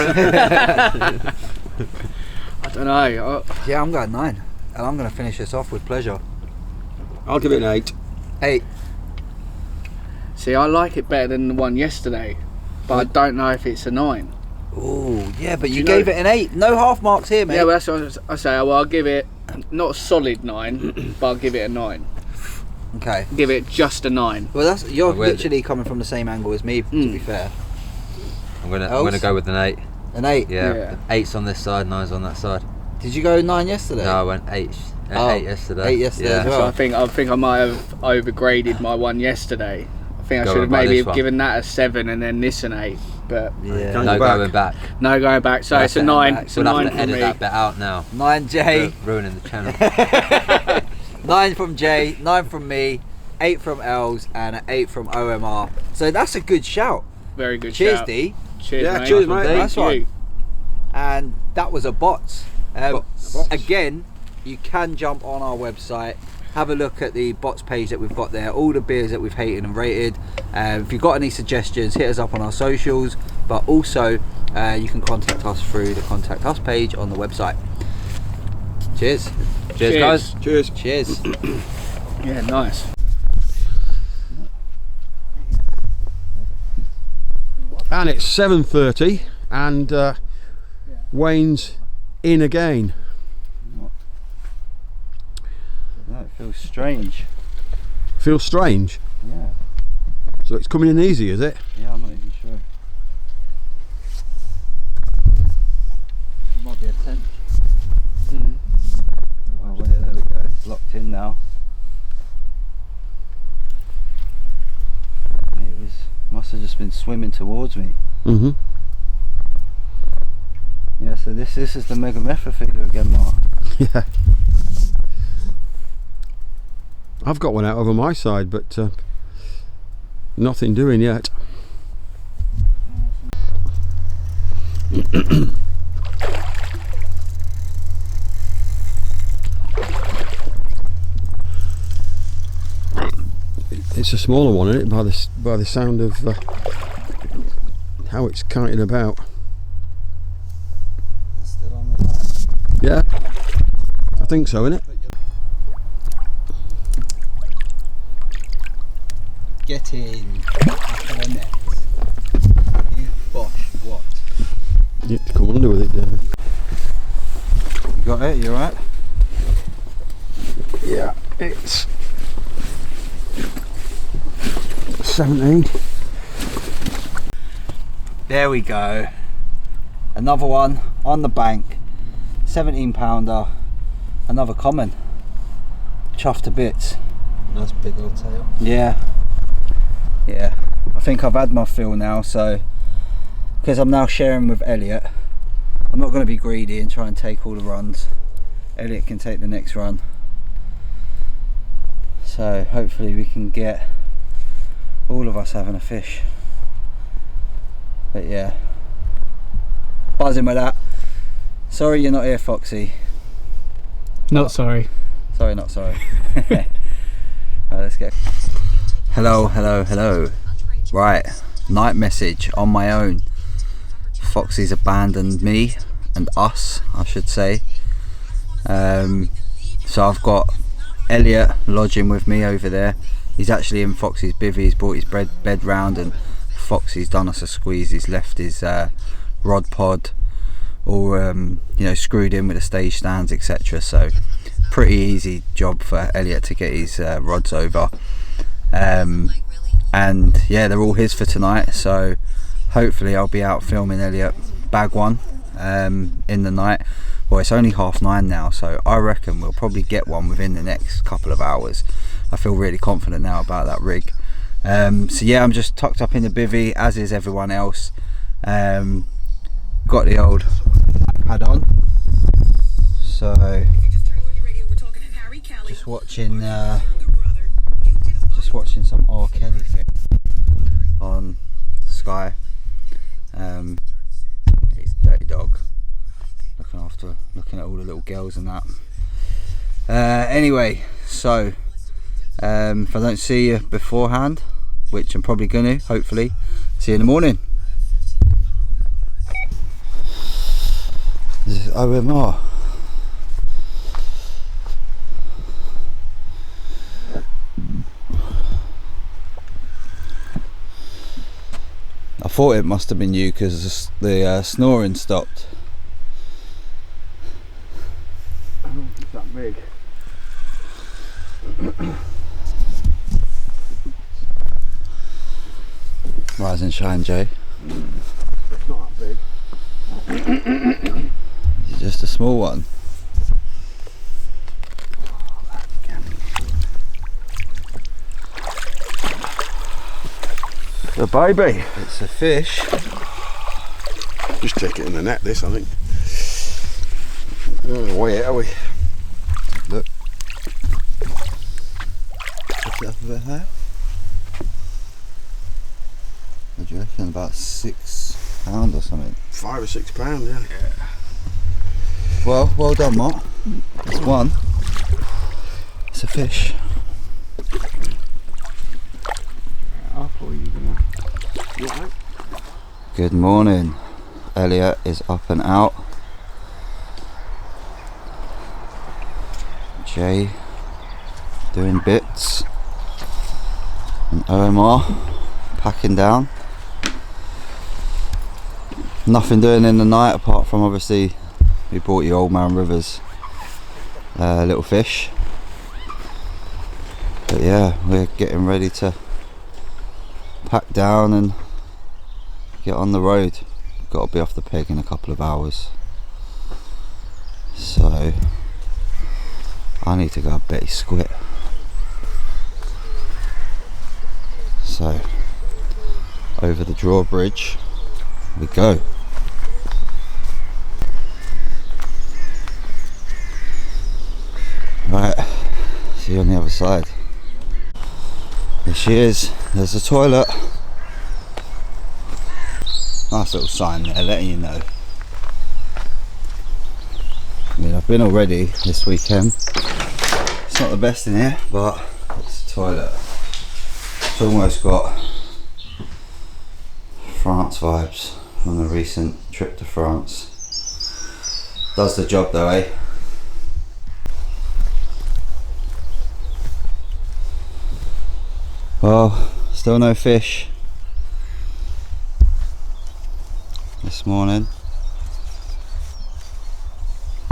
I don't know. Yeah, I'm going 9, and I'm gonna finish this off with pleasure. I'll give it an 8. 8. See, I like it better than the one yesterday, but I don't know if it's a 9. Ooh, yeah, but you you gave know- it an 8. No half marks here, mate. Yeah, well, that's what I say. Well, I'll give it not a solid 9, but I'll give it a 9. Okay. Give it just a 9. Well, that's you're Oh, well, literally coming from the same angle as me. To be fair, I'm gonna Else? go with an 8. an 8. Yeah. Yeah. 8's on this side, 9's on that side. Did you go 9 yesterday? No, I went 8. Oh, 8 yesterday. 8 yesterday yeah. as well. So I think I might have overgraded my one yesterday. I think I Going should have by maybe this one. given that a 7 and then this an 8. But Yeah. Don't No go back. going back. no going back. So it's a That's 9. back. It's a We'll 9 have to for edit me. that bit out now. 9 Jay, Ruining the channel. 9 from Jay, 9 from me, 8 from Els, and an 8 from OMR. So that's a good shout. Very good Cheers, shout. D. Cheers, Yeah, mate. cheers, mate. Thank Nice one. you. And that was a bots. Bots. Again, you can jump on our website, have a look at the bots page that we've got there, all the beers that we've hated and rated. If you've got any suggestions, hit us up on our socials, but also you can contact us through the contact us page on the website. Cheers. Cheers, guys. Cheers. Cheers. Yeah, nice. And it's 7:30, and Wayne's in again. No, it feels strange. Feels strange? Yeah. So it's coming in easy, is it? Yeah, I'm not even sure. It might be a tench. Oh, wait, there we go. It's locked in now. It must have just been swimming towards me. Mm-hmm. Yeah, so this is the mega method feeder again, Mark. Yeah. I've got one out over my side, but nothing doing yet. It's a smaller one, isn't it? By the sound of how it's kiting about. Still on the back. Yeah, I think so, innit? Get in. After the net. You bosh what? You have to come under with it, David. You got it? You alright? Yeah, it's 17. There we go. Another one on the bank. 17-pounder. Another common. Chuffed to bits. Nice big old tail. Yeah. Yeah. I think I've had my fill now, so because I'm now sharing with Elliott, I'm not going to be greedy and try and take all the runs. Elliott can take the next run. So hopefully we can get all of us having a fish. But yeah, buzzing with that. Sorry you're not here, Foxy. Not sorry. Sorry, not sorry. Right, let's go. Hello, hello, hello. Right, night message on my own. Foxy's abandoned me, and us, I should say. So I've got Elliott lodging with me over there. He's actually in Foxy's bivvy. He's brought his bed round, and Foxy's done us a squeeze. He's left his rod pod all you know, screwed in with the stage stands, etc. So pretty easy job for Elliott to get his rods over. And yeah, they're all his for tonight, so hopefully I'll be out filming Elliott bag one in the night. Well, it's only 9:30 now, so I reckon we'll probably get one within the next couple of hours. I feel really confident now about that rig. So yeah, I'm just tucked up in the bivvy, as is everyone else. Got the old pad on, so just watching some R. Kelly thing on Sky. It's Dirty Dog, looking at all the little girls and that. Anyway, so if I don't see you beforehand, which I'm probably gonna, hopefully, see you in the morning. This is OMR. I thought it must have been you because the snoring stopped. It's that big. Rise and shine, Jay. It's not that big. It's just a small one. A baby. It's a fish. Just take it in the net, this, I think. Oh, way out, are we? Look. Pick it up a bit higher. What do you reckon? About £6 or something. £5 or £6, yeah. Well done, Mark. It's one. It's a fish. Good morning. Elliott is up and out. Jay doing bits. And OMR packing down. Nothing doing in the night apart from obviously we bought you Old Man River's little fish. But yeah, we're getting ready to pack down and get on the road. Got to be off the peg in a couple of hours, so I need to go Betty Squit. So over the drawbridge we go. Right, see you on the other side. There she is, there's the toilet. Nice little sign there letting you know. I mean, I've been already this weekend. It's not the best in here, but it's a toilet. It's almost got France vibes from the recent trip to France. Does the job though, eh? Well, still no fish this morning.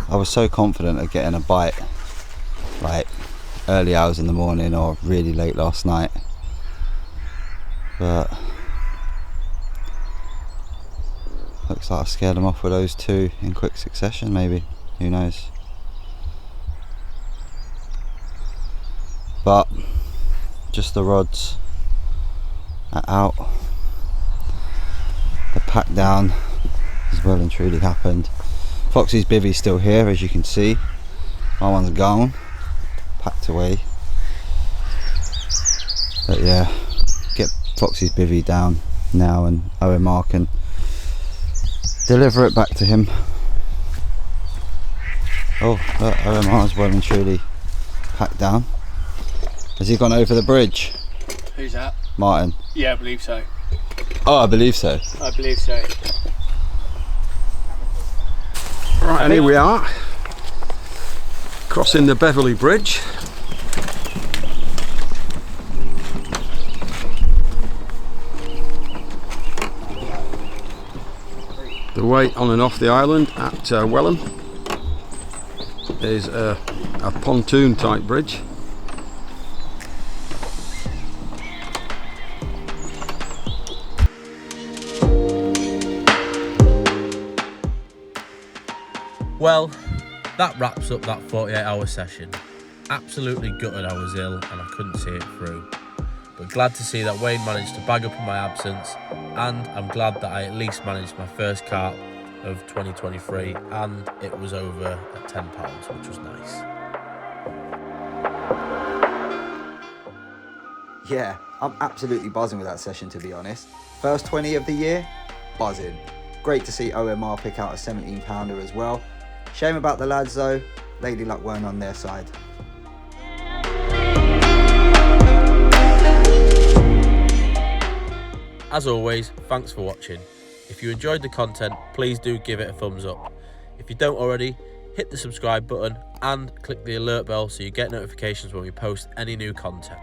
I was so confident of getting a bite like early hours in the morning or really late last night, but looks like I scared them off with those two in quick succession. Maybe, who knows. But just the rods are out. The pack down has well and truly happened. Foxy's bivvy's still here, as you can see. My one's gone, packed away. But yeah, get Foxy's bivvy down now and OMR can deliver it back to him. Oh, look, OMR's well and truly packed down. Has he gone over the bridge? Who's that? Martin. Yeah, I believe so. Oh, I believe so. I believe so. Right, and here we are, crossing the Beverley Bridge. The way on and off the island at Welham is a pontoon type bridge. Well, that wraps up that 48-hour session. Absolutely gutted I was ill and I couldn't see it through. But glad to see that Wayne managed to bag up in my absence, and I'm glad that I at least managed my first carp of 2023 and it was over at £10, which was nice. Yeah, I'm absolutely buzzing with that session, to be honest. First 20 of the year, buzzing. Great to see OMR pick out a 17 pounder as well. Shame about the lads though, Lady Luck weren't on their side. As always, thanks for watching. If you enjoyed the content, please do give it a thumbs up. If you don't already, hit the subscribe button and click the alert bell so you get notifications when we post any new content.